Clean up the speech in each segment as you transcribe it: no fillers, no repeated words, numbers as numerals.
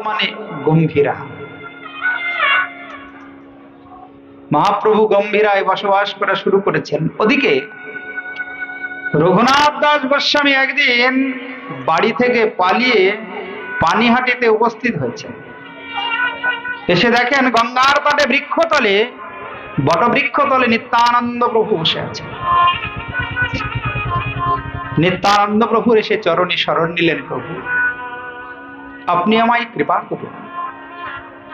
মানে গম্ভীরা। মহাপ্রভু গম্ভীরায় বসবাস করা শুরু করেছেন। ওদিকে রঘুনাথ দাস গোস্বামী একদিন বাড়ি থেকে পালিয়ে পানিহাটিতে উপস্থিত হয়েছেন। এসে দেখেন গঙ্গার পাড়ে বৃক্ষতলে, বটবৃক্ষতলে নিত্যানন্দ প্রভু বসে আছেন। নিত্যানন্দ প্রভুর এসে চরণে শরণ নিলেন, প্রভু আপনি আমায় কৃপা করুন।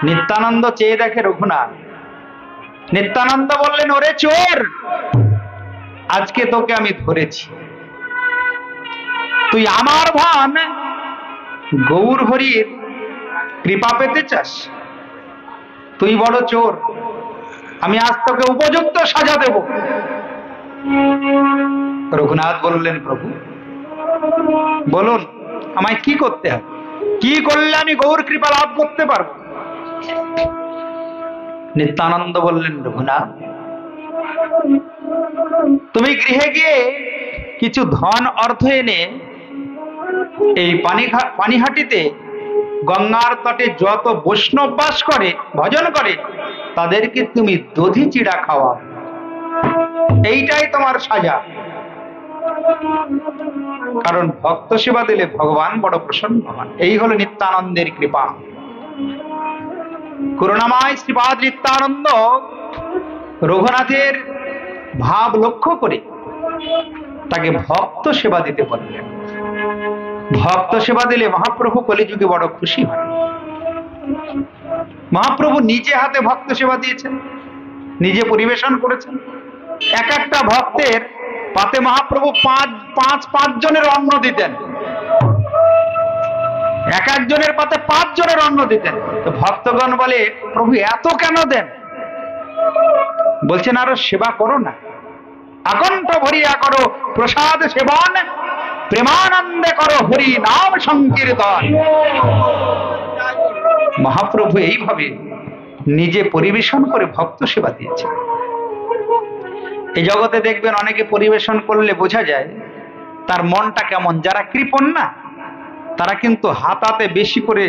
নিত্যানন্দ চেয়ে দেখে রঘুনাথ। নিত্যানন্দ বললেন, ওরে চোর, আজকে তোকে আমি ধরেছি। তুই আমার ধন গৌর হরির কৃপা পেতে চাস? তুই বড় চোর, আমি আজ তোকে উপযুক্ত সাজা দেব। রঘুনাথ বললেন, প্রভু বলুন আমায় কি করতে হবে, কি করলে আমি গৌর কৃপা লাভ করতে পারব? নিত্যানন্দ বললেন, রঘুনাথ তুমি গৃহে গিয়ে কিছু ধন অর্থ এনে এই পানিহাটিতে গঙ্গার তটে যত বৈষ্ণব বাস করে, ভজন করে, তাদেরকে তুমি দধি চিড়া খাওয়াও। এইটাই তোমার সাজা। কারণ ভক্ত সেবা দিলে ভগবান বড় প্রসন্ন হন। এই হলো নিত্যানন্দের কৃপা। করুণাময় শ্রীপাদ নিত্যানন্দ রঘুনাথের ভাব লক্ষ্য করে তাকে ভক্ত সেবা দিতে বললেন। ভক্ত সেবা দিলে মহাপ্রভু কলিযুগে বড় খুশি হন। মহাপ্রভু নিজে হাতে ভক্ত সেবা দিয়েছেন, নিজে পরিবেশন করেছেন। এক একটা ভক্তের পাতে মহাপ্রভু পাঁচ জনের অন্ন দিতেন। এক একজনের পাতে 5 জনের অন্ন দিতেন। তো ভক্তগণ বলে, প্রভু এত কেন দেন? বলছেন, আরো সেবা করো না, আকণ্ঠ ভরিয়া করো প্রসাদ সেবন, প্রেমানন্দে করো হরি নাম সংকীর্তন। মহাপ্রভু এইভাবে নিজে পরিবেশন করে ভক্ত সেবা দিয়েছে। এই জগতে দেখবেন অনেকে পরিবেশন করলে বোঝা যায় তার মনটা কেমন। যারা কৃপণ না, তারা কিন্তু হাতাতে বেশি করে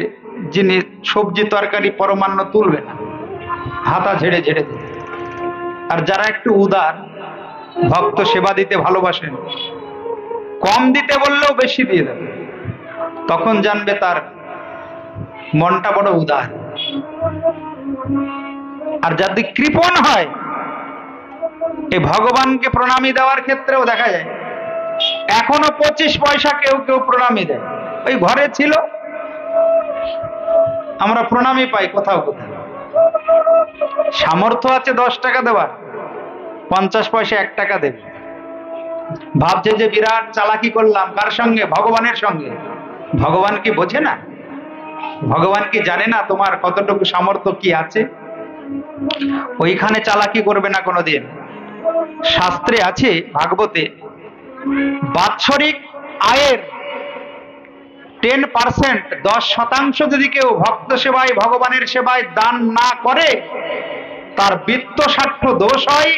জিনিস, সবজি তরকারি পরমান্ন তুলবে না, হাতা ঝেড়ে ঝেড়ে দেবে। আর যারা একটু উদার, ভক্ত সেবা দিতে ভালোবাসেন, কম দিতে বললেও বেশি দিয়ে দেবে, তখন জানবে তার মনটা বড় উদার। আর যদি কৃপণ হয়, এই ভগবানকে প্রণামী দেওয়ার ক্ষেত্রেও দেখা যায় এখনো 25 পয়সা কেউ কেউ প্রণামী দেয়। ওই ঘরে ছিল, আমরা প্রণামী পাই কোথাও কোথাও। সামর্থ্য আছে 10 টাকা দেওয়ার, 50 পয়সা 1 টাকা দেবে। ভাবছে যে বিরাট চালাকি করলাম। কার সঙ্গে? ভগবানের সঙ্গে। ভগবান কি বোঝে না? ভগবান কি জানে না তোমার কতটুকু সামর্থ্য কি আছে? ওইখানে চালাকি করবে না কোনোদিন। শাস্ত্রে আছে, ভাগবতে, বাৎসরিক আয়ের 10%, 10% যদি কেউ ভক্ত সেবায়, ভগবানের সেবায় দান না করে, তার বিত্তস্বার্থ দোষ হয়।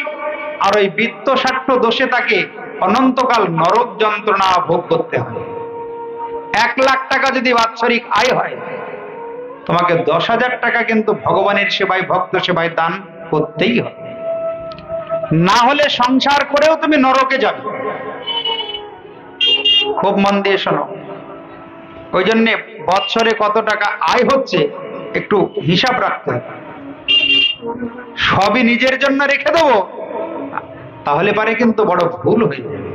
আর ওই বিত্তস্বার্থ দোষে তাকে অনন্তকাল নরক যন্ত্রণা ভোগ করতে হয়। 1 লাখ টাকা যদি বাৎসরিক আয় হয়, তোমাকে 10,000 টাকা কিন্তু ভগবানের সেবায়, ভক্ত সেবায় দান করতেই হবে। না হলে সংসার করেও তুমি নরকে যাবে। খুব মন দিয়ে শোনো। ওই জন্যে বৎসরে কত টাকা আয় হচ্ছে একটু হিসাব রাখতে হবে। সবই নিজের জন্য রেখে দেবো, তাহলে পারে কিন্তু বড় ভুল হয়ে যাবে।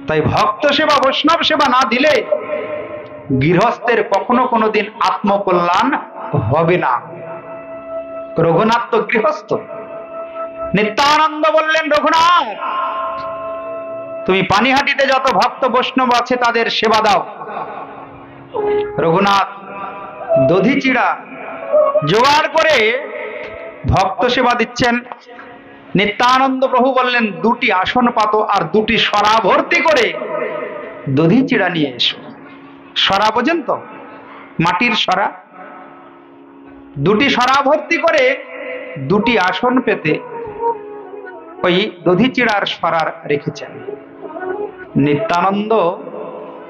তাই ভক্ত সেবা, বৈষ্ণব সেবা না দিলে গৃহস্থের কখনো কোনোদিন আত্মকল্যাণ হবে না। রঘুনাথ তো গৃহস্থ। নিত্যানন্দ বললেন, রঘুনাথ তুমি পানিহাটিতে যত ভক্ত বৈষ্ণব আছে তাদের সেবা দাও। রঘুনাথ দধি চিড়া জোগাড় করে ভক্ত সেবা দিচ্ছেন। নিত্যানন্দ প্রভু বললেন, 2টি আসন পাতো আর 2টি সরা ভর্তি করে দধি চিড়া নিয়ে এসো। সরা বোঝেন তো? মাটির সরা। 2টি সরা ভর্তি করে 2টি আসন পেতে ওই দধি চিড়ার সরার রেখেছেন। নিত্যানন্দ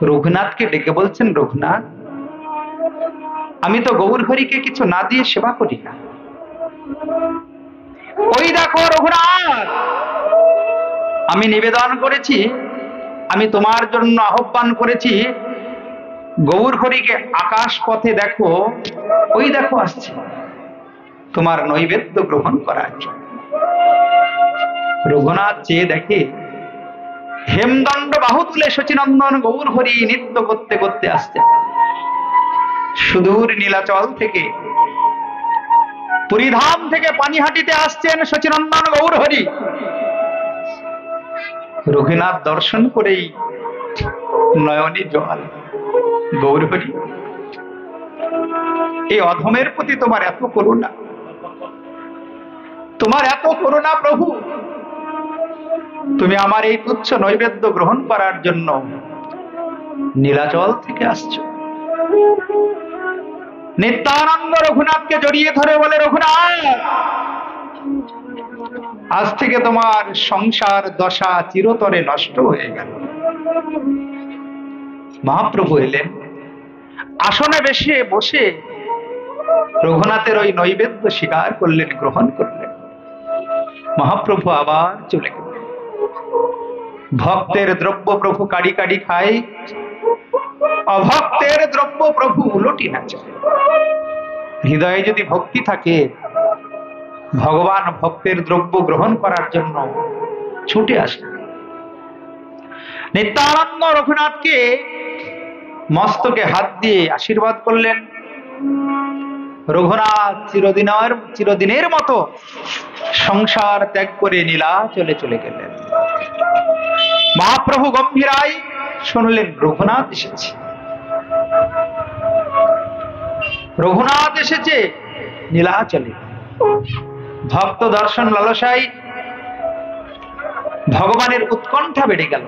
রঘুনাথকে ডেকে বলছেন, রঘুনাথ আমি তো গৌর হরিকে কিছু না দিয়ে সেবা করি না। ওই দেখো রঘুনাথ, আমি নিবেদন করেছি, আমি তোমার জন্য আহ্বান করেছি গৌর হরিকে আকাশ পথে দেখো, ওই দেখো আসছে তোমার নৈবেদ্য গ্রহণ করার জন্য। রঘুনাথ চেয়ে দেখে হেমদণ্ড বাহু তুলে শচীনন্দন গৌর হরি নৃত্য করতে করতে আসছে। সুদূর নীলাচল থেকে, পুরীধাম থেকে পানিহাটিতে আসছেন শচীনন্দন গৌর হরি। রঘুনাথ দর্শন করেই নয়নে জল। গৌর হরি, এই অধমের প্রতি তোমার এত করুণা, তোমার এত করুণা প্রভু, তুমি আমার এই তুচ্ছ নৈবেদ্য গ্রহণ করার জন্য নীলাচল থেকে আসছো। নিত্যানন্দ রঘুনাথকে জড়িয়ে ধরে বলে, রঘুনাথ, আজ থেকে তোমার সংসার দশা চিরতরে নষ্ট হয়ে গেল। মহাপ্রভু এলেন, আসনে বসে রঘুনাথের ওই নৈবেদ্য স্বীকার করলেন, গ্রহণ করলেন। মহাপ্রভু আবার চলে গেলেন। ভক্তের দ্রব্য প্রভু কাড়ি কাড়ি খায়, অভক্তের দ্রব্য প্রভু উলটি নাচে। হৃদয়ে যদি ভক্তি থাকে, ভগবান ভক্তের দ্রব্য গ্রহণ করার জন্য ছুটে আসে। নিত্যানন্দ রঘুনাথকে মস্তকে হাত দিয়ে আশীর্বাদ করলেন। রঘুনাথ চিরদিনের মতো সংসার ত্যাগ করে নীলাচলে চলে গেলেন। মহাপ্রভু গম্ভীরায় শুনলেন, রঘুনাথ এসেছে, রঘুনাথ এসেছে নীলাচলে। ভক্ত দর্শন লালসায় ভগবানের উৎকণ্ঠা বেড়ে গেল।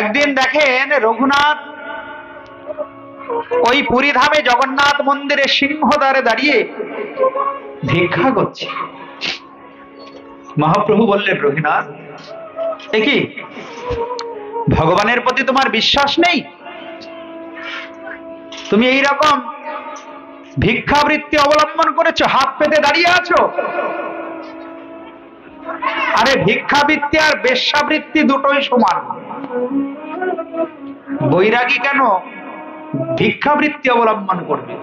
একদিন দেখেন রঘুনাথ ওই পুরীধামে জগন্নাথ মন্দিরে সিংহদ্বারে দাঁড়িয়ে ভিক্ষা করছে। মহাপ্রভু বললেন, রঘুনাথ, এ কি, ভগবানের প্রতি তোমার বিশ্বাস নেই? তুমি এই রকম ভিক্ষাবৃত্তি অবলম্বন করেছো, হাত পেতে দাঁড়িয়ে আছো। আরে ভিক্ষাবৃত্তি আর বেশ্যাবৃত্তি দুটোই সমান। বৈরাগী কেন ভিক্ষাবৃত্তি অবলম্বন করবে?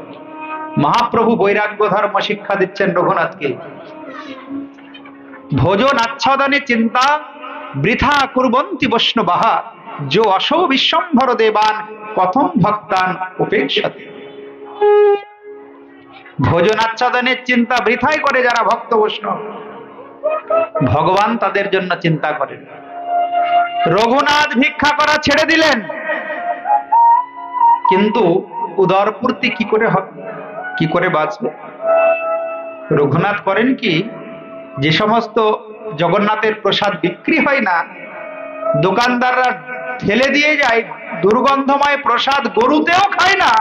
মহাপ্রভু বৈরাগ্য ধর্ম শিক্ষা দিচ্ছেন রঘুনাথকে। ভোজন আচ্ছাদনে চিন্তা বৃথা কুর্বন্তি বৈষ্ণবাহা, যো অসৌ বিশ্বম্ভর দেবান প্রথম ভক্তান উপেক্ষতে। ভোজন আচ্ছাদনের চিন্তা বৃথাই করে যারা ভক্ত বৈষ্ণব, ভগবান তাদের জন্য চিন্তা করেন। রঘুনাথ ভিক্ষা করা ছেড়ে দিলেন, কিন্তু উদরপূর্তি কি করে হবে, কি করে বাঁচবে? রঘুনাথ করেন কি, যে সমস্ত জগন্নাথের প্রসাদ বিক্রি হয় না, দোকানদাররা ফেলে দিয়ে যায়, দুর্গন্ধময় প্রসাদ গরুতেও খায় না,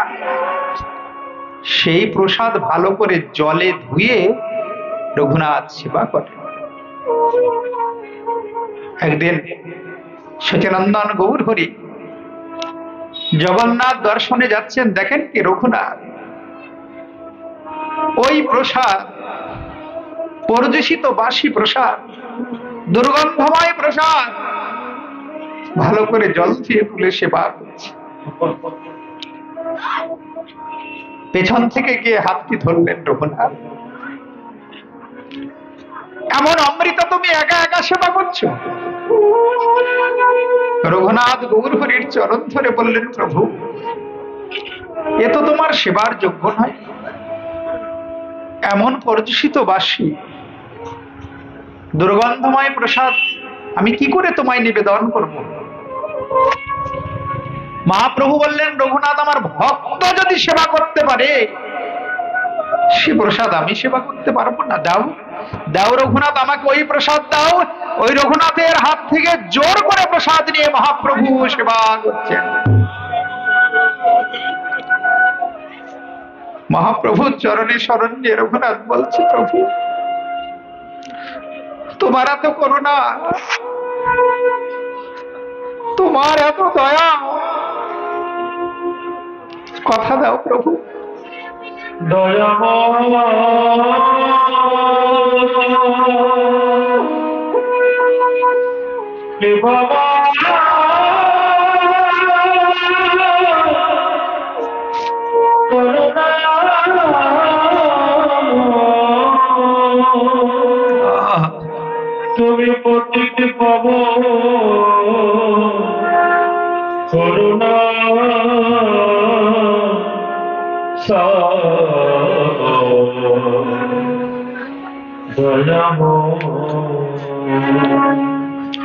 সেই প্রসাদ ভালো করে জলে ধুয়ে রঘুনাথ সেবা করে। একদিন সচিনন্দন গৌর হরি জগন্নাথ দর্শনে যাচ্ছেন, দেখেন কি রঘুনাথ ওই প্রসাদ, পরিদূষিত বাসি প্রসাদ, দুর্গন্ধময় প্রসাদ ভালো করে জল দিয়ে তুলে সেবা করছে। পেছন থেকে গিয়ে হাতটি ধরলেন রঘুনাথ, এমন অমৃত তুমি একা একা সেবা করছো? রঘুনাথ গৌর হরির চরণ ধরে বললেন, প্রভু, এ তো তোমার সেবার যোগ্য নয়। এমন পরিদূষিত বাসি দুর্গন্ধময় প্রসাদ আমি কি করে তোমায় নিবেদন করব? মহাপ্রভু বললেন, রঘুনাথ, আমার ভক্ত যদি সেবা করতে পারে, সে প্রসাদ আমি সেবা করতে পারবো না? দাও, দাও রঘুনাথ, আমাকে ওই প্রসাদ দাও। ওই রঘুনাথের হাত থেকে জোর করে প্রসাদ নিয়ে মহাপ্রভু সেবা করছেন। মহাপ্রভুর চরণে শরণ নিয়ে রঘুনাথ বলছে, প্রভু, তোমার এত করুণা, তোমার এত দয়া, কথা দাও প্রভু। তুমি পতিতে পাব করুণা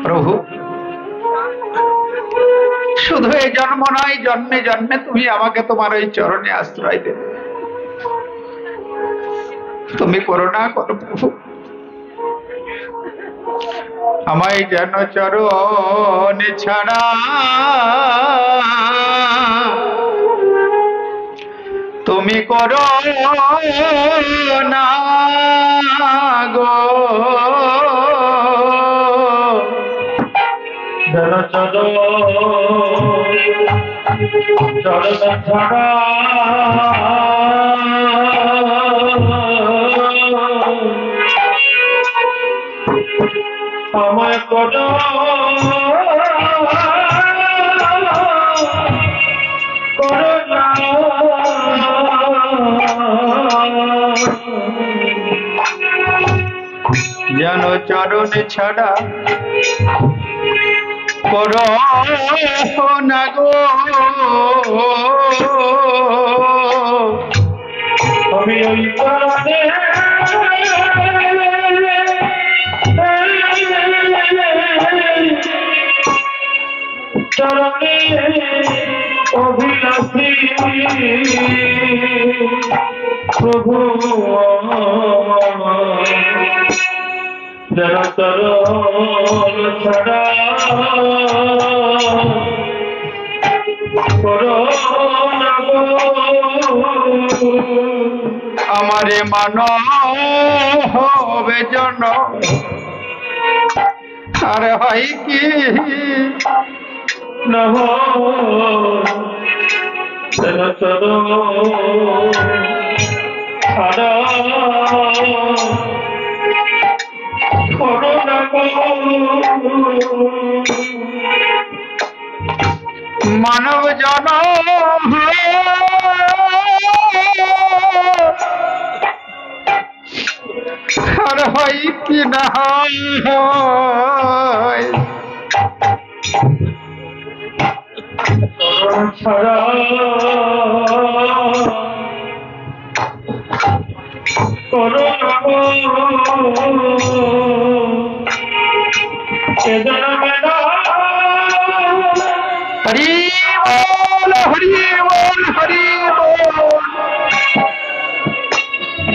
প্রভু শুধু এই জন্ম নয়, জন্মে জন্মে তুমি আমাকে তোমার ওই চরণে আশ্রয় দেবে। তুমি করুণা করো প্রভু, আমায় যেন চরণ ছাড়া তুমি করো না গো। যেন চরণ ছাড়া আমায় করো না, যেন চরণ ছাড়া করো না গো। আমি ওই চরণে চরণে অভিলাষী প্রভু, যেন চরণ ছাড়া করো না গো। আমারে মানবে জন আর হয় কি না যেন চরণ ছাড়া করো না গো। মানব জন আর হয় কি না হয়, চরণ ছাড়া করো না গো। এ জন্মে না হরি বল হরি বল হরি বল।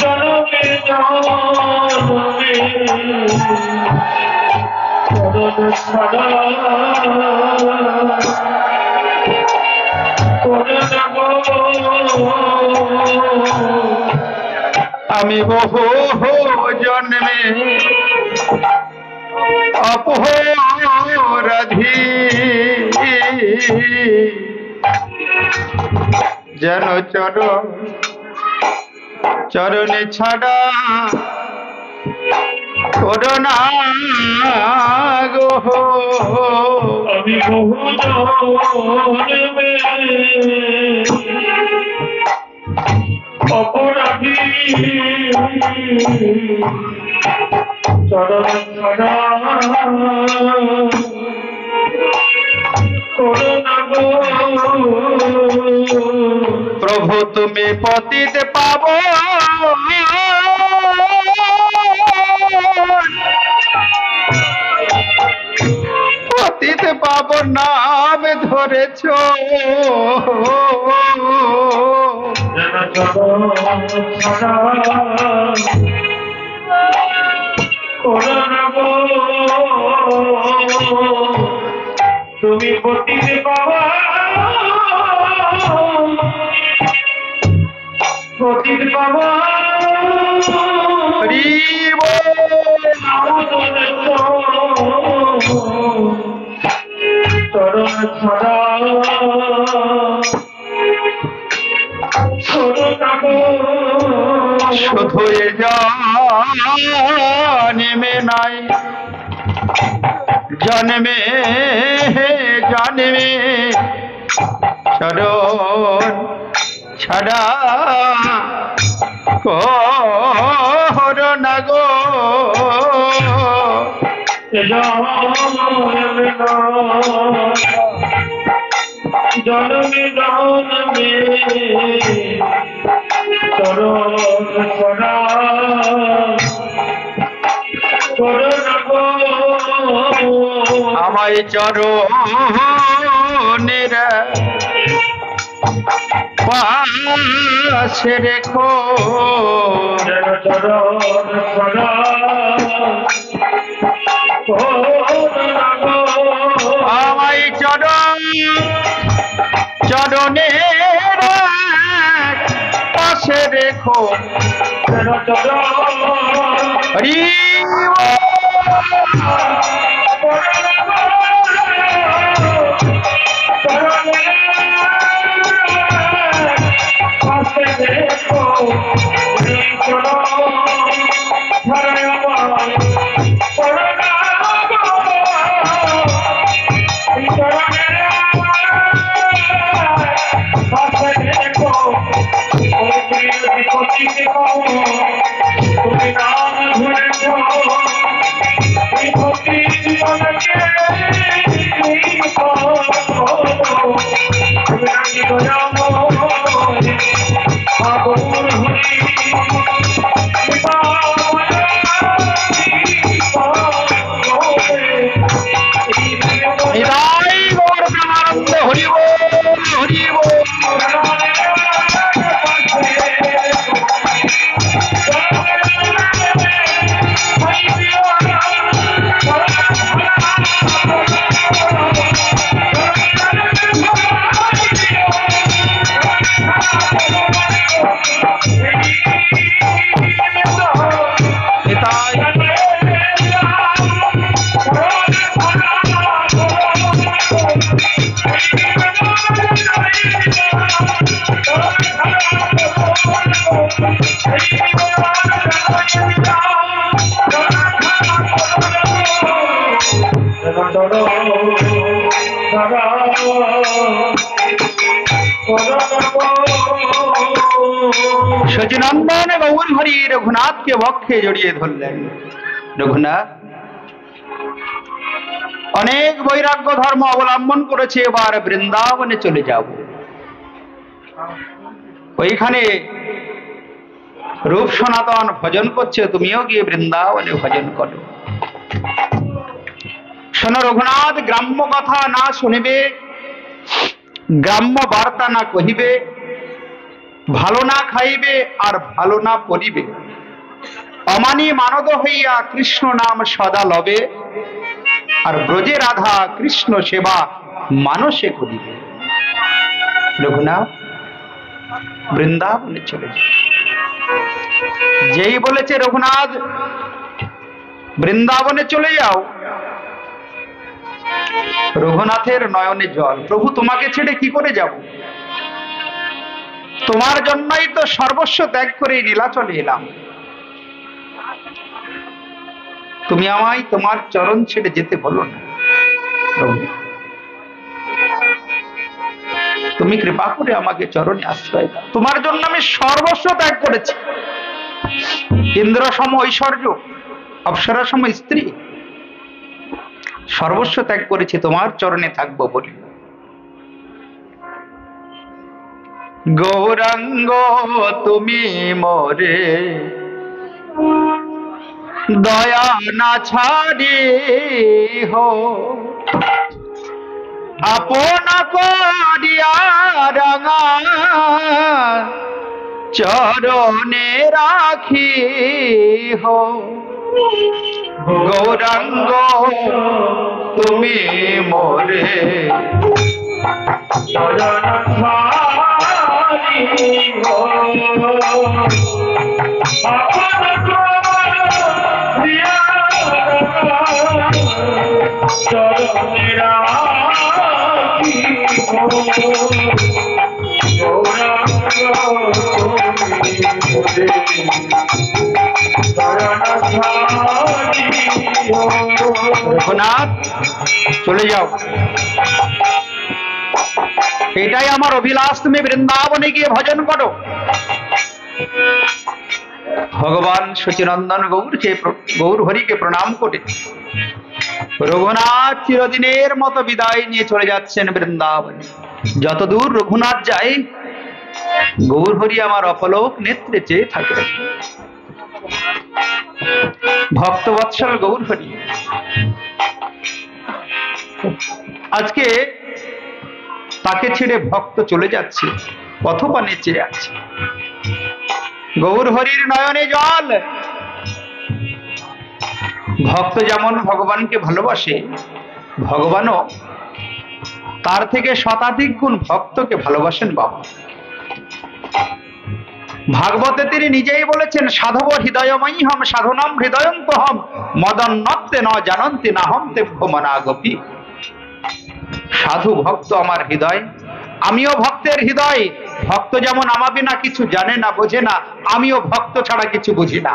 জনমে জনমে চরণ ছাড়া করো না গো। আমি বহু জন্মে অপরাধী, যেন চরণে ছাড়া করো না গো। আমি বহু জন্মে অপরাধী, চরণ ছাড়া করো না গো। প্রভু তুমি পতিতে পাবো পতিতে পাবো নাম ধরেছ, যেন চরণ ছাড়া করো না গো। তুমি পতিতে পাবা পতিতে পাবা হরি বল। চরণ ছাড়া করুণা গো শুধু এ জন্মে নাই, জন্মে জন্মে চরণ ছাড়া করুণা গো। জনমে জনমে চরণ ছড়া করুণা গো। আমায় চরণের পাশে রেখো, চরণ ছড়া করুণা গো। আমায় চরণের পাশে রেখো। হরি তুমি নাম ধরেছ এই ভক্তি জীবনকে তুমি নাকি দয়াময় আগুন হরি নিতাই গৌর প্রেমানন্দ। হরি বল, হরি বল। নিতাই সচিনন্দন গৌর হরি রঘুনাথকে বক্ষে জড়িয়ে ধরলেন। রঘুনাথ অনেক বৈরাগ্য ধর্ম অবলম্বন করেছে, এবার বৃন্দাবনে চলে যাব। ওইখানে রূপ সনাতন ভজন করছে, তুমিও গিয়ে বৃন্দাবনে ভজন করো। শোনো রঘুনাথ, গ্রাম্য কথা না শুনিবে, গ্রাম্য বার্তা না কহিবে, ভালো না খাইবে আর ভালো না পড়িবে, অমানি মানদ হইয়া কৃষ্ণ নাম সদা লবে, আর ব্রজে রাধা কৃষ্ণ সেবা মানসে করিবে। রঘুনাথ বৃন্দাবনে চলে যায়। যেই বলেছে রঘুনাথ বৃন্দাবনে চলে যাও, রঘুনাথের নয়নে জল। প্রভু তোমাকে ছেড়ে কি করে যাব? তোমার জন্যই তো সর্বস্ব ত্যাগ করে নীলাচলে এলাম। তুমি আমায় তোমার চরণ ছেড়ে যেতে বলো না প্রভু। তুমি কৃপা করে আমাকে চরণে আশ্রয় দাও। তোমার জন্য আমি সর্বস্ব ত্যাগ করেছি। ইন্দ্র সম ঐশ্বর্য, অপ্সরা সম স্ত্রী, সর্বস্ব ত্যাগ করেছি তোমার চরণে থাকবো বলে। গৌরাঙ্গ তুমি মোরে দয়া না ছাড়ি হো, আপন করিয়া রাঙা চরণে রাখি হো। গৌরাঙ্গ তুমি মোরে চরণেরা বলে রঘুনাথ চলে যাও, এটাই আমার অভিলাষ, তুমি বৃন্দাবনে গিয়ে ভজন করো। ভগবান সচিনন্দন গৌর হরিকে প্রণাম করে রঘুনাথ চিরদিনের মতো বিদায় নিয়ে চলে যাচ্ছেন বৃন্দাবনে। যতদূর রঘুনাথ যায় গৌর হরি আমার অপলোক নেত্রে চেয়ে থাকে। ভক্তবৎসল গৌর হরি আজকে তাকে ছেড়ে ভক্ত চলে যাচ্ছে, পথপানে চেয়ে আছে। গৌর হরির নয়নে জল। ভক্ত যেমন ভগবানকে ভালোবাসে, ভগবানও তার থেকে শতাধিক গুণ ভক্তকে ভালোবাসেন বাবা। ভাগবতে তিনি নিজেই বলেছেন, সাধব হৃদয়ময়ী হম সাধনাম হৃদয়ন্ত হম মদন্নত্তে ন জানন্তি না হম তেভ্য মনাগপি। সাধু ভক্ত আমার হৃদয়, আমিও ভক্তের হৃদয়। ভক্ত যেমন আমার বিনা কিছু জানে না, বোঝে না, আমিও ভক্ত ছাড়া কিছু বুঝি না।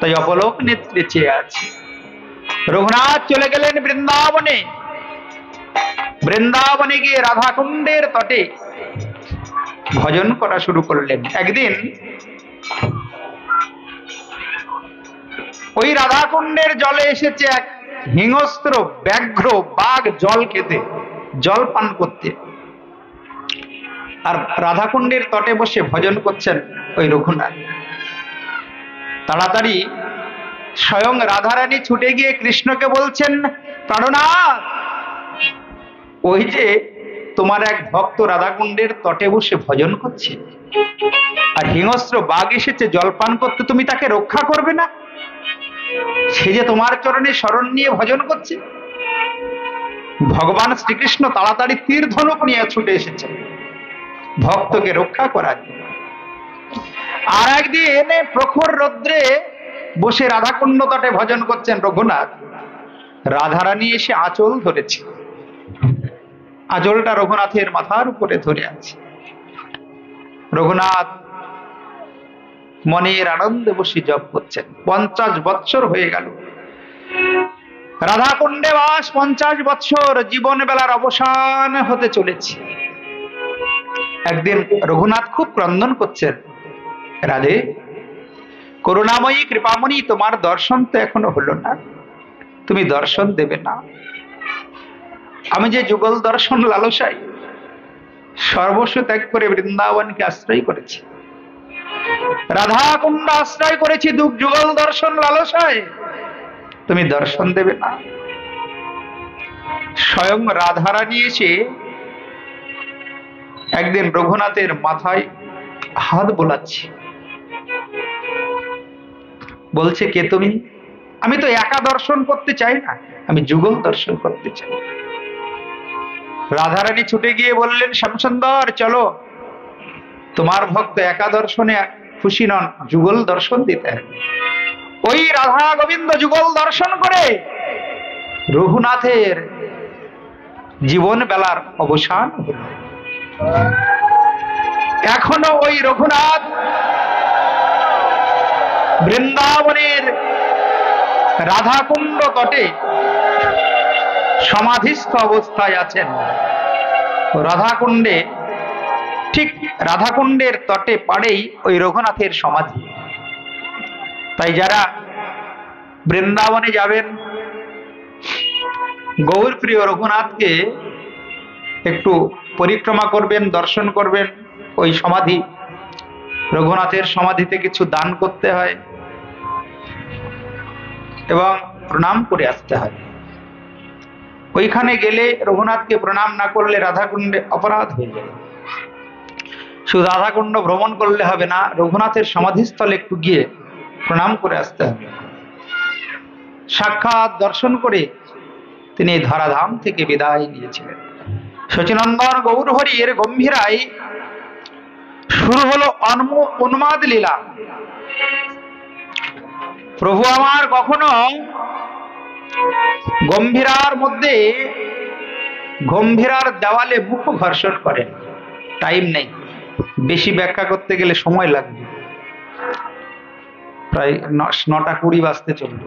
তাই অপলোক নেত্রে চেয়ে আছে। রঘুনাথ চলে গেলেন বৃন্দাবনে। বৃন্দাবনে গিয়ে রাধাকুণ্ডের তটে ভজন করা শুরু করলেন। একদিন ওই রাধাকুণ্ডের জলে এসেছে এক হিংস্র ব্যাঘ্র বাঘ জল খেতে, জল পান করতে। আর রাধাকুণ্ডের তটে বসে ভজন করছেন ওই রঘুনাথ। তাড়াতাড়ি স্বয়ং রাধারানী ছুটে গিয়ে কৃষ্ণকে বলছেন, প্রাণনাথ, ওই যে তোমার এক ভক্ত রাধাকুণ্ডের তটে বসে ভজন করছে, আর হিংস্র বাঘ এসেছে জলপান করতে, তুমি তাকে রক্ষা করবে না? সে যে তোমার চরণে শরণ নিয়ে ভজন করছে। ভগবান শ্রীকৃষ্ণ তাড়াতাড়ি তীর ধনুক নিয়ে ছুটে এসেছে ভক্তকে রক্ষা করার জন্য। আর একদিন প্রখর রৌদ্রে বসে রাধাকুণ্ড তটে ভজন করছেন রঘুনাথ। রাধারানী এসে আঁচল ধরেছে, আঁচলটা রঘুনাথের মাথার উপরে ধরে আছে। রঘুনাথ মনের আনন্দে বসে জপ করছেন। 50 বৎসর হয়ে গেল রাধাকুণ্ডে বাস, 50 বৎসর, জীবন বেলার অবসান হতে চলেছে। একদিন রঘুনাথ খুব ক্রন্দন করছেন, রাধে করুণাময়ী কৃপামণি, তোমার দর্শন তো এখনো হলো না, তুমি দর্শন দেবে না? আমি যে যুগল দর্শন লালসাই সর্বস্ব ত্যাগ করে বৃন্দাবনকে আশ্রয় করেছি, রাধাকুণ্ড আশ্রয় করেছি যুগল দর্শন লালসায়, তুমি দর্শন দেবে না? স্বয়ং রাধারানী এসে একদিন রঘুনাথের মাথায় হাত বোলাচ্ছে, বলছে, কে তুমি? আমি তো একা দর্শন করতে চাই না, আমি যুগল দর্শন করতে চাই। রাধারানী ছুটে গিয়ে বললেন, শ্যামসুন্দর চলো, তোমার ভক্ত একা দর্শনে খুশি নন, যুগল দর্শন দিতে হবে। ওই রাধা গোবিন্দ যুগল দর্শন করে রঘুনাথের জীবন বেলার অবসান হল। এখনো ওই রঘুনাথ বৃন্দাবনের রাধাকুণ্ড তটে সমাধিস্থ অবস্থায় আছেন। রাধাকুণ্ডে, ঠিক রাধাকুণ্ডের তটে পাড়েই ওই রঘুনাথের সমাধি। তাই যারা বৃন্দাবনে যাবেন, গৌর প্রিয় রঘুনাথকে একটু পরিক্রমা করবেন, দর্শন করবেন। ওই সমাধি, রঘুনাথের সমাধিতে কিছু দান করতে হয় এবং প্রণাম করে আসতে হয়। ওইখানে গেলে রঘুনাথকে প্রণাম না করলে রাধাকুণ্ডে অপরাধ হয়ে যায়। শুধু রাধাকুণ্ড ভ্রমণ করলে হবে না, রঘুনাথের সমাধিস্থলে একটু গিয়ে প্রণাম করে আসতে হবে। সাক্ষাৎ দর্শন করে তিনি ধরাধাম থেকে বিদায় নিয়েছিলেন। সচিনন্দন গৌর হরির গম্ভীরায় শুরু হলো উন্মাদ লীলা। প্রভু আমার কখনো গম্ভীরার মধ্যে গম্ভীরার দেওয়ালে মুখ ঘর্ষণ করেন, টাইম নেই। বেশি ব্যাখ্যা করতে গেলে সময় লাগবে, প্রায় 9:20 বাজতে চলবে।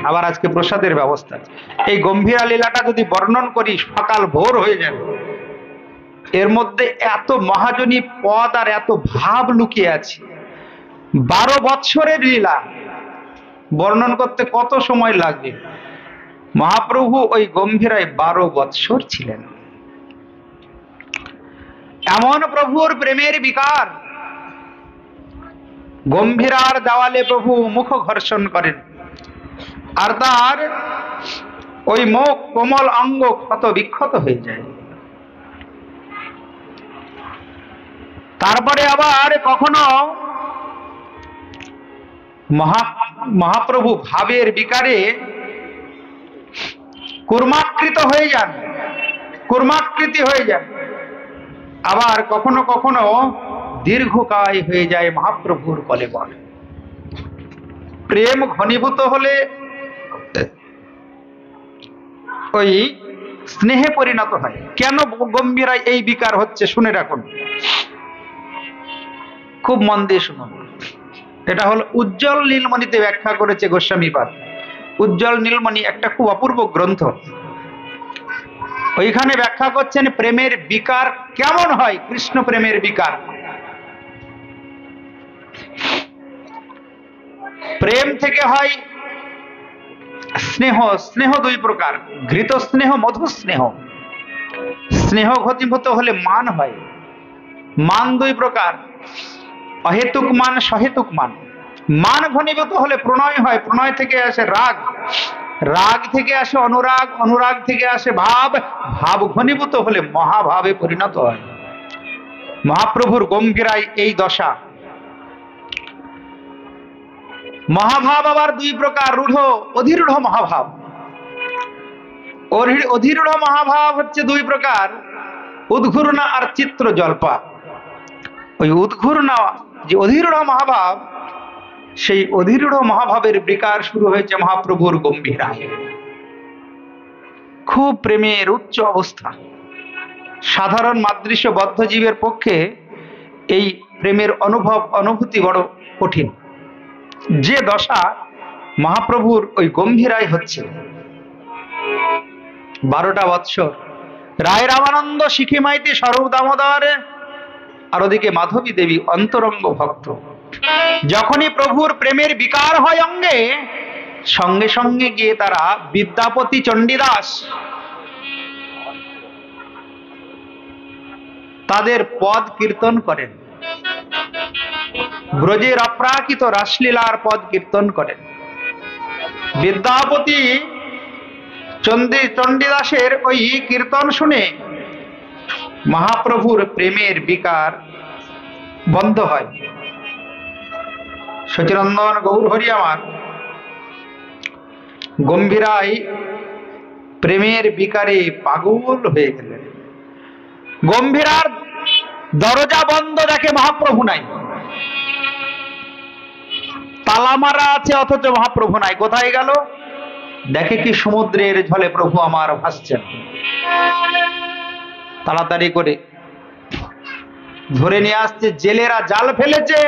আবার আজকে প্রসাদের ব্যবস্থা আছে। এই গম্ভীরা লীলাটা যদি বর্ণন করি সকাল ভোর হয়ে যাবে। এর মধ্যে এত মহাজনী পদ আর এত ভাব লুকিয়ে আছে। 12 বৎসরের লীলা বর্ণন করতে কত সময় লাগবে? মহাপ্রভু ওই গম্ভীরায় 12 বৎসর ছিলেন। এমন প্রভুর প্রেমের বিকার, গম্ভীরার দেওয়ালে প্রভু মুখ ঘর্ষণ করেন, আর তার ওই মুখ কোমল অঙ্গ ক্ষত বিক্ষত হয়ে যায়। তারপরে আবার কখনো মহাপ্রভু ভাবের বিকারে কুর্মাকৃত হয়ে যান, কুর্মাকৃতি হয়ে যান। আবার কখনো কখনো দীর্ঘকায় হয়ে যায় মহাপ্রভুর কলেবর। প্রেম ঘনীভূত হলে ওই স্নেহে পরিণত হয়। কেন গম্ভীরায় এই বিকার হচ্ছে শুনে রাখুন, খুব মন দিয়ে শুনুন। এটা হলো উজ্জ্বল নীলমণিতে ব্যাখ্যা করেছে গোস্বামীপাদ। উজ্জ্বল নীলমণি একটা খুব অপূর্ব গ্রন্থ। ওইখানে ব্যাখ্যা করছেন প্রেমের বিকার কেমন হয়। কৃষ্ণ প্রেমের বিকার, প্রেম থেকে হয় স্নেহ। স্নেহ দুই প্রকার, ঘৃত স্নেহ, মধু স্নেহ। স্নেহ ঘনীভূত হলে মান হয়। মান দুই প্রকার, অহেতুক মান, সহেতুক মান। মান ঘনীভূত হলে প্রণয় হয়, প্রণয় থেকে আসে রাগ, রাগ থেকে আসে অনুরাগ, অনুরাগ থেকে আসে ভাব, ভাব ঘনীভূত হলে মহাভাবে পরিণত হয়। মহাপ্রভুর গম্ভীরায় এই দশা। মহাভাব আবার দুই প্রকার, রূঢ়, অধিরূঢ় মহাভাব। অধিরূঢ় মহাভাব হচ্ছে দুই প্রকার, উদ্ঘূর্ণা আর চিত্র জল্পা। ওই উদ্ঘূর্ণা যে অধিরূঢ় মহাভাব, সেই অধিরূঢ় মহাভাবের বিকার শুরু হয়েছে মহাপ্রভুর গম্ভীরায়। খুব প্রেমের উচ্চ অবস্থা। সাধারণ মাদৃশ্য বদ্ধ জীবের পক্ষে এই প্রেমের অনুভূতি বড় কঠিন। যে দশা মহাপ্রভুর ওই গম্ভীরায় হচ্ছে। 12টা বৎসর রায় রামানন্দ, শিখি মাইতি, স্বরূপ দামোদর, আর ওদিকে মাধবী দেবী অন্তরঙ্গ ভক্ত। যখনই প্রভুর প্রেমের বিকার হয় অঙ্গে, সঙ্গে সঙ্গে গিয়ে তারা বিদ্যাপতি, চণ্ডীদাস তাদের পদ কীর্তন করেন। ব্রজের অপ্রাকৃত রাসলীলার পদ কীর্তন করেন। বিদ্যাপতি চণ্ডীদাসের ওই কীর্তন শুনে মহাপ্রভুর প্রেমের বিকার বন্ধ হয়। সচিনন্দন গৌর হরি আমার গম্ভীরায় প্রেমের বিকারে পাগল হয়ে গেলেন। গম্ভীরার দরজা বন্ধ, দেখে মহাপ্রভু নাই। তালা মারা আছে অথচ মহাপ্রভু নাই। কোথায় গেল? দেখে কি সমুদ্রের ঝলে প্রভু আমার ভাসছেন। তাড়াতাড়ি করে ধরে নিয়ে আসছে। জেলেরা জাল ফেলেছে,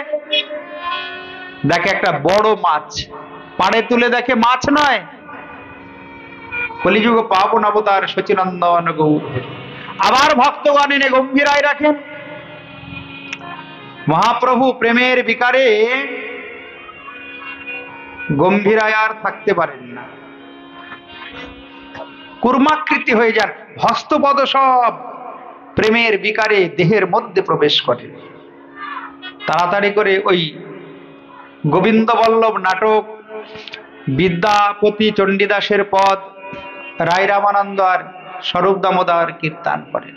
দেখে একটা বড় মাছ। পাড়ে তুলে দেখে মাছ নয়, কলিযুগ পাবন অবতার সচিনন্দন গৌর। আবার ভক্তগণ এনে গম্ভীরায় রাখেন। মহাপ্রভু প্রেমের বিকারে গম্ভীরায় আর থাকতে পারেন না, কুর্মাকৃতি হয়ে যান। হস্তপদ সব প্রেমের বিকারে দেহের মধ্যে প্রবেশ করে। তাড়াতাড়ি করে ওই গোবিন্দ বল্লভ নাটক, বিদ্যাপতি চণ্ডীদাসের পদ, রায় রামানন্দ আর স্বরূপ দামোদর কীর্তন করেন।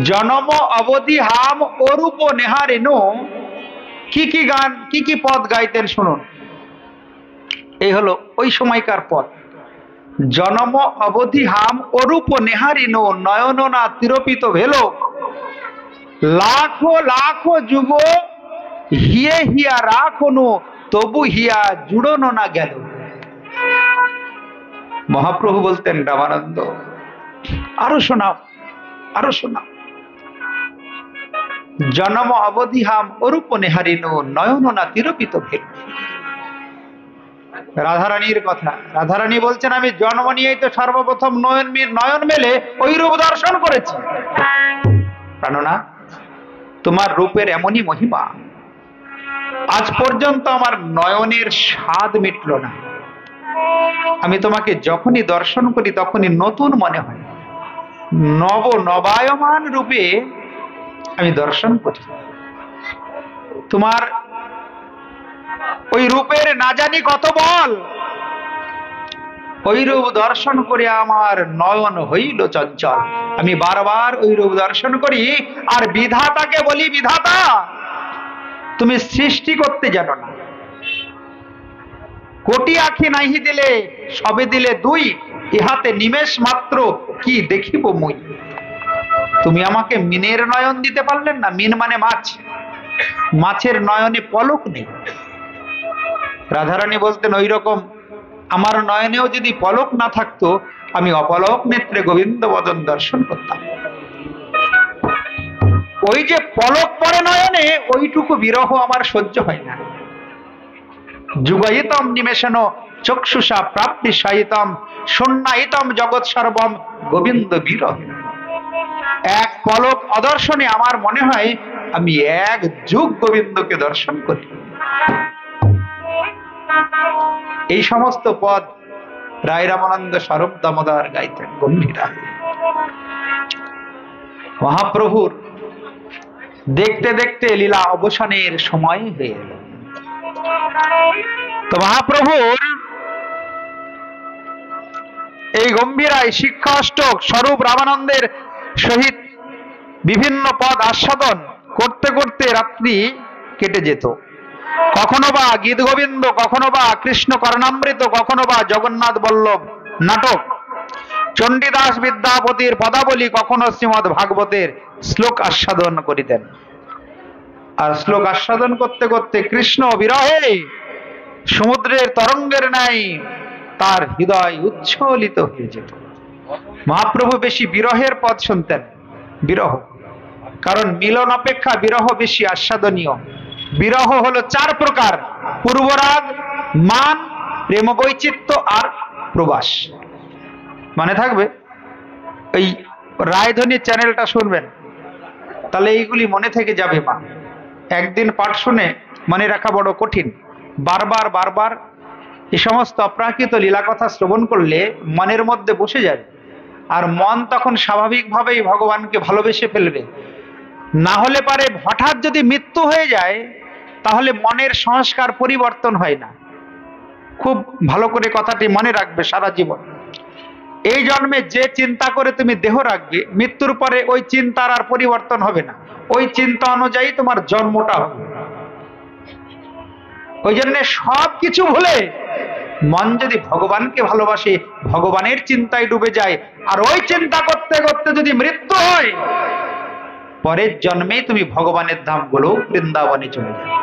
জনম অবধি হাম অরূপ নেহারেনু। কি কি গান, কি কি পদ গাইতেন শুনুন। এই হলো ওই সময়কার পদ। জনম অবধি হাম অরূপ নেহারিনো, নয়ন না তিরপিত ভেলো, লাখো লাখো যুগ হিয়ে হিয়া রাখনু, তবু হিয়া জুড়নো না গেল। মহাপ্রভু বলতেন, রামানন্দ আরো শোনাও, আরো শোনাও। জন্ম অবধিহাম অরূপ নেহারিন নয়ন না তিরপিত ভেদ। রাধারানীর কথা, রাধারানী বলছেন আমি জন্ম নিয়েই তো সর্বপ্রথম নয়ন মেলে ওই রূপ দর্শন করেছি। প্রাণনা, তোমার রূপের এমনই মহিমা, আজ পর্যন্ত আমার নয়নের স্বাদ মিটল না। আমি তোমাকে যখনই দর্শন করি তখনই নতুন মনে হয়, নবায়মান রূপে আমি দর্শন করি। তোমার ওই রূপের না জানি কত বল, ওই রূপ দর্শন করে আমার নয়ন হইল চঞ্চল। আমি বারবার ওই রূপ দর্শন করি আর বিধাতাকে বলি, বিধাতা তুমি সৃষ্টি করতে জানো না, কোটি আখি নাহি দিলে সবে দিলে দুই, ইহাতে নিমেষ মাত্র কি দেখিব মুই। তুমি আমাকে মিনের নয়ন দিতে পারলেন না? মিন মানে মাছ, মাছের নয়নে পলক নেই। রাধারানী বলতেন ওই রকম আমার নয়নেও যদি পলক না থাকতো আমি অপলক নেত্রে গোবিন্দ বদন দর্শন করতাম। ওই যে পলক পড়ে নয়নে, ওইটুকু বিরহ আমার সহ্য হয় না। যুগায়িতম নিমেষণ চক্ষুষা প্রাপ্তি সায়িতম শূন্যায়িতম জগৎ সর্বম গোবিন্দ বিরহ। এক পলক অদর্শনে আমার মনে হয় আমি এক যুগ গোবিন্দকে দর্শন করি। এই সমস্ত পদ রায় রামানন্দ স্বরূপ দামোদর গাইতেন গম্ভীরা। মহাপ্রভুর দেখতে দেখতে লীলা অবসানের সময় হয়ে এল। তো মহাপ্রভুর এই গম্ভীরায় শিক্ষা অষ্টক স্বরূপ রামানন্দের সহিত বিভিন্ন পদ আস্বাদন করতে করতে রাত্রি কেটে যেত। কখনো বা গীত গোবিন্দ, কখনো বা কৃষ্ণ কর্ণামৃত, কখনো বা জগন্নাথ বল্লভ নাটক, চণ্ডীদাস বিদ্যাপতির পদাবলী, কখনো শ্রীমদ ভাগবতের শ্লোক আস্বাদন করিতেন। আর শ্লোক আস্বাদন করতে করতে কৃষ্ণ বিরহে সমুদ্রের তরঙ্গের ন্যায় তার হৃদয় উচ্ছ্বলিত হয়ে যেত। মহাপ্রভু বেশি বিরহের পদ শুনতেন, বিরহ, কারণ মিলন অপেক্ষা বিরহ বেশি আস্বাদনীয়। বিরহ হলো চার প্রকার: পূর্বরাগ, মান, প্রেম বৈচিত্র্য আর প্রবাস। মানে থাকবে এই রায়ধনী চ্যানেলটা শুনবেন, তাহলে এইগুলি মনে থেকে যাবে। মা একদিন পাঠ শুনে মনে রাখা বড় কঠিন। বারবার বারবার এই সমস্ত অপ্রাকৃত লীলা কথা শ্রবণ করলে মনের মধ্যে বসে যাবে, আর মন তখন স্বাভাবিকভাবেই ভগবানকে ভালোবেসে ফেলবে। না হলে পারে হঠাৎ যদি মৃত্যু হয়ে যায় তাহলে মনের সংস্কার পরিবর্তন হয় না। খুব ভালো করে কথাটি মনে রাখবে সারা জীবন। এই জন্মে যে চিন্তা করে তুমি দেহ রাখবে, মৃত্যুর পরে ওই চিন্তার আর পরিবর্তন হবে না, ওই চিন্তা অনুযায়ী তোমার জন্মটা হবে। ওই জন্য সব কিছু ভুলে মন যদি ভগবানকে ভালোবাসে, ভগবানের চিন্তায় ডুবে যায়, আর ওই চিন্তা করতে করতে যদি মৃত্যু হয়, পরের জন্মে তুমি ভগবানের ধাম গুলো বৃন্দাবনে চলে যাবে।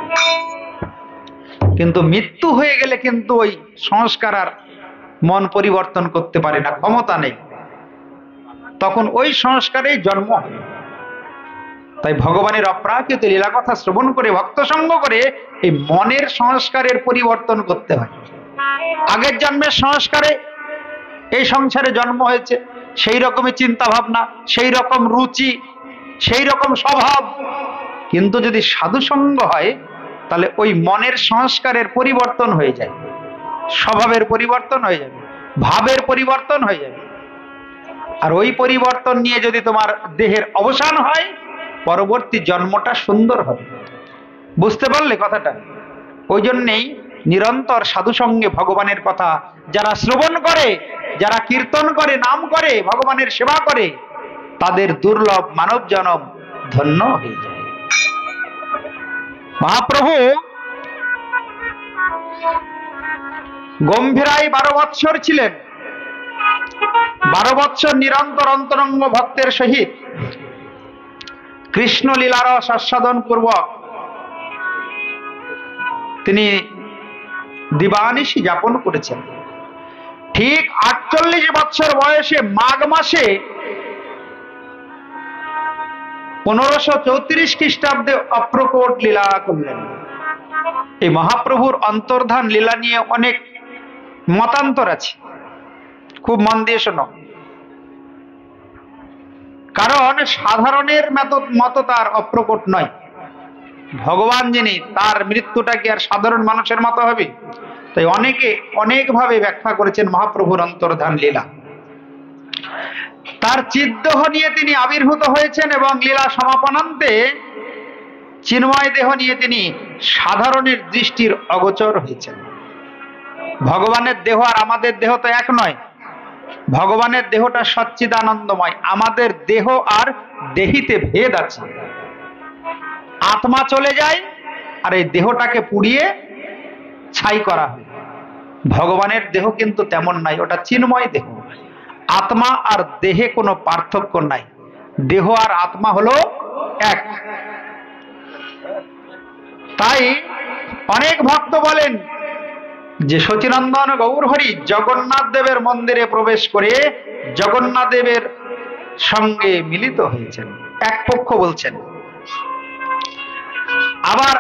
কিন্তু মৃত্যু হয়ে গেলে কিন্তু ওই সংস্কার আর মন পরিবর্তন করতে পারে না, ক্ষমতা নেই, তখন ওই সংস্কারেই জন্ম হয়। তাই ভগবানের অপ্রাকৃত লীলা কথা শ্রবণ করে ভক্ত সঙ্গ করে এই মনের সংস্কারের পরিবর্তন করতে হয়। আগের জন্মের সংস্কারে এই সংসারে জন্ম হয়েছে, সেই রকমই চিন্তা ভাবনা, সেই রকম রুচি, সেই রকম স্বভাব। কিন্তু যদি সাধু সঙ্গ হয় তাহলে ওই মনের সংস্কারের পরিবর্তন হয়ে যায়, স্বভাবের পরিবর্তন হয়ে যাবে, ভাবের পরিবর্তন হয়ে যাবে। আর ওই পরিবর্তন নিয়ে যদি তোমার দেহের অবসান হয়, পরবর্তী জন্মটা সুন্দর হবে। বুঝতে পারলে কথাটা? ওই জন্যেই নিরন্তর সাধু সঙ্গে ভগবানের কথা যারা শ্রবণ করে, যারা কীর্তন করে, নাম করে, ভগবানের সেবা করে, তাদের দুর্লভ মানব জনম ধন্য হয়ে যায়। মহাপ্রভু গম্ভীরায় 12 বৎসর ছিলেন। 12 বৎসর নিরন্তর অন্তরঙ্গ ভক্তের সহিত কৃষ্ণ লীলারস আস্বাদন পূর্বক তিনি দিবানিশি যাপন করেছেন। ঠিক 48 বৎসর বয়সে মাঘ মাসে 1534 খ্রিস্টাব্দে অপ্রকট লীলা করলেন। এই মহাপ্রভুর অন্তর্ধান লীলা নিয়ে অনেক মতান্তর আছে, খুব মন দিয়ে শোনো। কারণ সাধারণের মত তার অপ্রকট নয়। ভগবান যিনি, তার মৃত্যুটা কি আর সাধারণ মানুষের মতো হবে? তাই অনেকে অনেকভাবে ব্যাখ্যা করেছেন মহাপ্রভুর অন্তর্ধান লীলা। তার চিদ্দেহ নিয়ে তিনি আবির্ভূত হয়েছেন এবং লীলা সমাপনান্তে চিন্ময় দেহ নিয়ে তিনি সাধারণের দৃষ্টির অগোচর হয়েছেন। ভগবানের দেহ আর আমাদের দেহ তো এক নয়। ভগবানের দেহটা সচ্চিদানন্দময়, আমাদের দেহ আর দেহিতে ভেদ আছে। আত্মা চলে যায় আর এই দেহটাকে পুড়িয়ে ছাই করা হয়। ভগবানের দেহ কিন্তু তেমন নাই, ওটা চিন্ময় দেহ। আত্মা আর দেহে কোনো পার্থক্য নাই, দেহ আর আত্মা হলো এক। তাই অনেক ভক্ত বলেন যে সচিনন্দন গৌরহরি জগন্নাথ দেবের মন্দিরে প্রবেশ করে জগন্নাথ দেবের সঙ্গে মিলিত হয়েছেন, এক পক্ষ বলছেন। আবার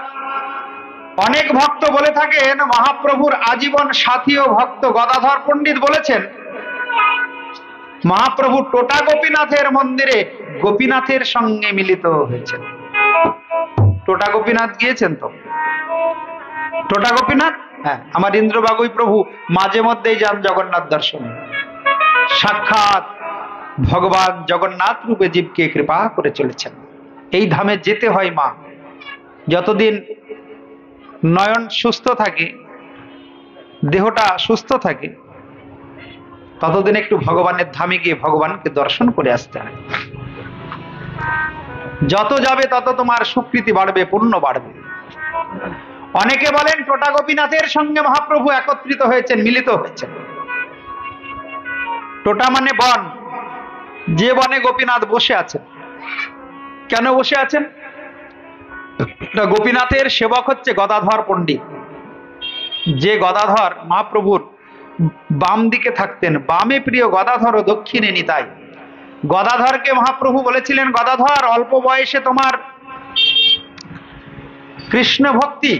অনেক ভক্ত বলে থাকেন, মহাপ্রভুর আজীবন সাথী ও ভক্ত গদাধর পণ্ডিত বলেছেন, মহাপ্রভু টোটা গোপীনাথের মন্দিরে গোপীনাথের সঙ্গে মিলিত হয়েছেন। টোটা গোপীনাথ গিয়েছেন তো? টোটা গোপীনাথ, হ্যাঁ, আমার ইন্দ্রবাগুই প্রভু মাঝে মধ্যেই যান জগন্নাথ দর্শনে। সাক্ষাৎ ভগবান জগন্নাথ রূপে জীবকে কৃপা করে চলেছেন। এই ধামে যেতে হয় মা, যতদিন নয়ন সুস্থ থাকে, দেহটা সুস্থ থাকে, ততদিন একটু ভগবানের ধামে গিয়ে ভগবানকে দর্শন করে আসতে হয়। যত যাবে তত তোমার সুকৃতি বাড়বে, পুণ্য বাড়বে। অনেকে বলেন টোটা গোপীনাথের সঙ্গে মহাপ্রভু একত্রিত হয়েছেন, মিলিত হয়েছেন। টোটা মানে বন, যে বনে গোপীনাথ বসে আছেন। কেন বসে আছেন? গোপীনাথের সেবক হচ্ছে গদাধর পণ্ডিত। যে গদাধর মহাপ্রভুর বাম দিকে থাকতেন, বামে প্রিয় গদাধর ও দক্ষিণে নিতাই। গদাধরকে মহাপ্রভু বলেছিলেন, গদাধর, অল্প বয়সে তোমার কৃষ্ণ ভক্তি,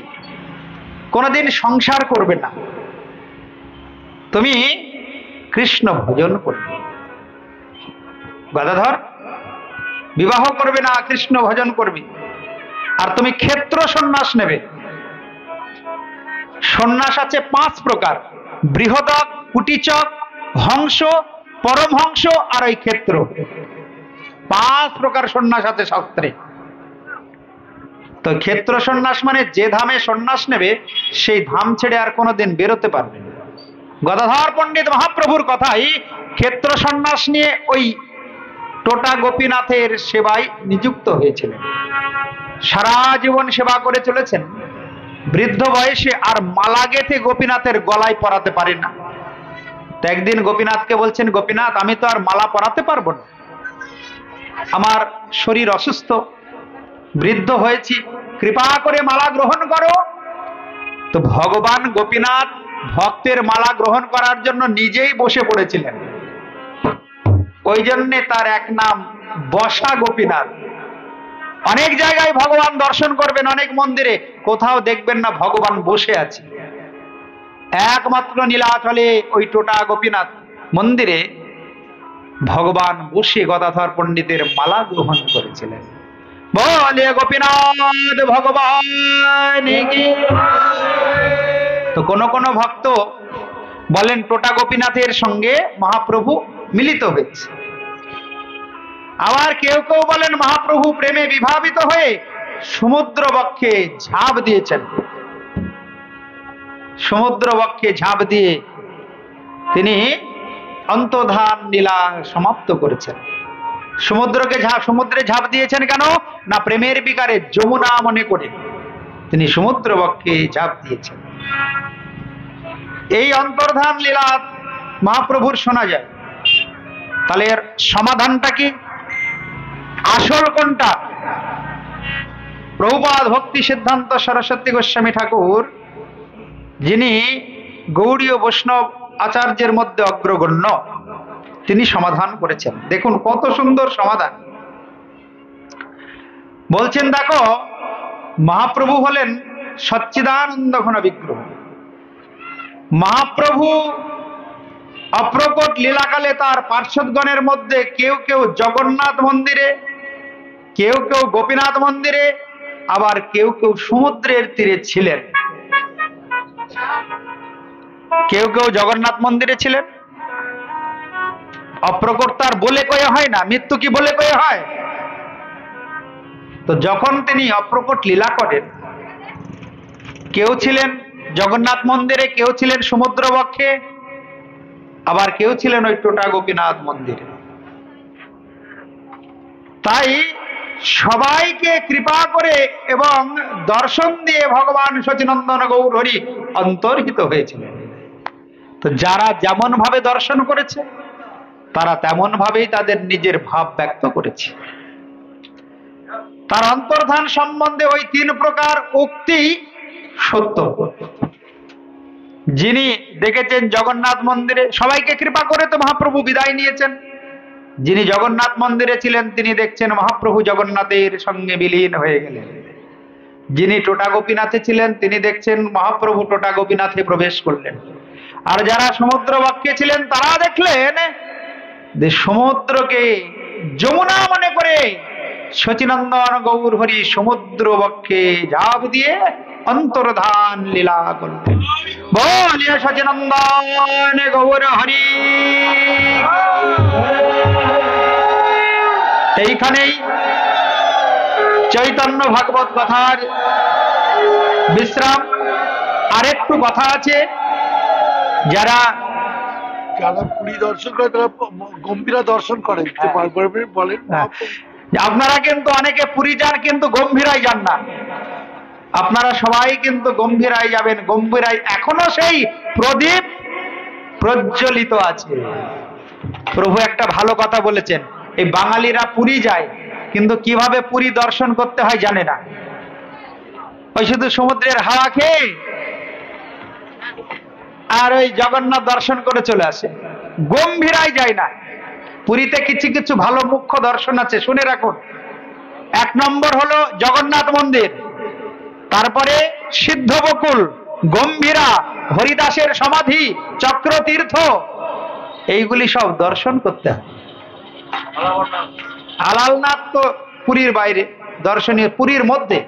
কোনদিন সংসার করবে না, তুমি কৃষ্ণ ভজন করবে। গদাধর, বিবাহ করবে না, কৃষ্ণ ভজন করবে। আর তুমি ক্ষেত্র সন্ন্যাস নেবে। সন্ন্যাস আছে 5 প্রকার: বৃহদক, কুটিচক, হংস, পরমহংস আর ওই ক্ষেত্র। 5 প্রকার সন্ন্যাস আছে শাস্ত্রে। তো ক্ষেত্র সন্ন্যাস মানে যে ধামে সন্ন্যাস নেবে সেই ধাম ছেড়ে আর কোনোদিন বেরোতে পারবে না। গদাধর পণ্ডিত মহাপ্রভুর কথাই ক্ষেত্র সন্ন্যাস নিয়ে ওই টোটা গোপীনাথের সেবায় নিযুক্ত হয়েছিলেন। সারা জীবন সেবা করে চলেছেন। বৃদ্ধ বয়সে আর মালা গেঁথে গোপীনাথের গলায় পরাতে পারে না। তো একদিন গোপীনাথকে বলছেন, গোপীনাথ, আমি তো আর মালা পরাতে পারবো না, আমার শরীর অসুস্থ, বৃদ্ধ হয়েছি, কৃপা করে মালা গ্রহণ করো। তো ভগবান গোপীনাথ ভক্তের মালা গ্রহণ করার জন্য নিজেই বসে পড়েছিলেন। ওই জন্যে তার এক নাম বসা গোপীনাথ। অনেক জায়গায় ভগবান দর্শন করবেন, অনেক মন্দিরে, কোথাও দেখবেন না ভগবান বসে আছে। একমাত্র নীলাচলে ওই টোটা গোপীনাথ মন্দিরে ভগবান বসে গদাধর পণ্ডিতের মালা গ্রহণ করেছিলেন। বলে গোপীনাথ ভগবান কি। তো কোন কোন ভক্ত বলেন টোটা গোপীনাথের সঙ্গে মহাপ্রভু মিলিত হয়েছে। আবার কেউ কেউ বলেন মহাপ্রভু প্রেমে বিভাবিত হয়ে সমুদ্র বক্ষে ঝাঁপ দিয়েছেন। সমুদ্র বক্ষে ঝাঁপ দিয়ে তিনি অন্তর্ধান লীলা সমাপ্ত করেছেন। সমুদ্রে ঝাঁপ দিয়েছেন কেন না? প্রেমের বিকারে যমুনা মনে করে তিনি সমুদ্র বক্ষে ঝাঁপ দিয়েছেন। এই অন্তর্ধান লীলা মহাপ্রভুর শোনা যায়। তাহলে এর সমাধানটা কি? আসল কোনটা? প্রভুপাদ ভক্তি সিদ্ধান্ত সরস্বতী গোস্বামী ঠাকুর, যিনি গৌড়ীয় বৈষ্ণব আচার্যের মধ্যে অগ্রগণ্য, তিনি সমাধান করেছেন। দেখুন কত সুন্দর সমাধান। বলছেন দেখো, মহাপ্রভু হলেন সচ্চিদানন্দ ঘন বিগ্রহ। মহাপ্রভু অপ্রকট লীলাকালে তার পার্শ্বদগণের মধ্যে কেউ কেউ জগন্নাথ মন্দিরে, কেউ কেউ গোপীনাথ মন্দিরে, আবার কেউ কেউ সমুদ্রের তীরে ছিলেন। কেউ কেউ জগন্নাথ মন্দিরে ছিলেন। অপ্রকট তার বলে কয়ে হয় না, মৃত্যু কি বলে কয়ে হয়? তো যখন তিনি অপ্রকট লীলা করেন, কেউ ছিলেন জগন্নাথ মন্দিরে, কেউ ছিলেন সমুদ্র বক্ষে, আবার কেউ ছিলেন ওই টোটা গোপীনাথ মন্দিরে। তাই সবাইকে কৃপা করে এবং দর্শন দিয়ে ভগবান সচিনন্দন গৌর হরি অন্তর্হিত হয়েছিলেন। তো যারা যেমন ভাবে দর্শন করেছে, তারা তেমন ভাবেই তাদের নিজের ভাব ব্যক্ত করেছে। তার অন্তর্ধান সম্বন্ধে ওই 3 প্রকার উক্তি সত্য। যিনি দেখেছেন জগন্নাথ মন্দিরে, সবাইকে কৃপা করে তো মহাপ্রভু বিদায় নিয়েছেন। যিনি জগন্নাথ মন্দিরে ছিলেন, তিনি দেখছেন মহাপ্রভু জগন্নাথের সঙ্গে বিলীন হয়ে গেলেন। যিনি টোটা গোপীনাথে ছিলেন, তিনি দেখছেন মহাপ্রভু টোটা গোপীনাথে প্রবেশ করলেন। আর যারা সমুদ্র বক্ষে ছিলেন, তারা দেখলেন যে সমুদ্রকে যমুনা মনে করে সচিনন্দন গৌর হরি সমুদ্র বক্ষে ঝাঁপ দিয়ে অন্তর্ধান লীলা করলেন। বলিয়ে সচিনন্দন গৌর হরি। এইখানেই চৈতন্য ভাগবত কথার বিশ্রাম। আরেকটু কথা আছে, যারা পুরী দর্শন করে তারা গম্ভীরা দর্শন করে, বলেন। আপনারা কিন্তু অনেকে পুরী যান, কিন্তু গম্ভীরায় যান না। আপনারা সবাই কিন্তু গম্ভীরায় যাবেন। গম্ভীরায় এখনো সেই প্রদীপ প্রজ্বলিত আছে। প্রভু একটা ভালো কথা বলেছেন, এই বাঙালিরা পুরী যায়, কিন্তু কিভাবে পুরী দর্শন করতে হয় জানে না। ওই শুধু সমুদ্রের হাওয়া খেয়ে আর ওই জগন্নাথ দর্শন করে চলে আসে, গম্ভীরায় যায় না। পুরীতে কিছু কিছু ভালো মুখ্য দর্শন আছে, শুনে রাখুন। 1 নম্বর হলো জগন্নাথ মন্দির, তারপরে সিদ্ধ বকুল, গম্ভীরা, হরিদাসের সমাধি, চক্রতীর্থ, এইগুলি সব দর্শন করতে হয়। আলালনাথ তো পুরীর বাইরে, দর্শনীয় পুরীর মধ্যে।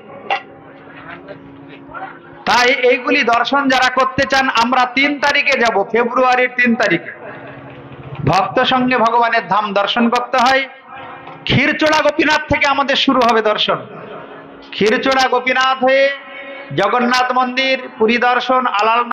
তাই এইগুলি দর্শন যারা করতে চান, আমরা 3 তারিখে যাব, ফেব্রুয়ারির 3 তারিখে। ভক্ত সঙ্গে ভগবানের ধাম দর্শন করতে হয়। ক্ষীরচোড়া গোপীনাথ থেকে আমাদের শুরু হবে দর্শন। ক্ষীরচোড়া গোপীনাথ হয়ে জগন্নাথ মন্দির, পুরী দর্শন, আলাল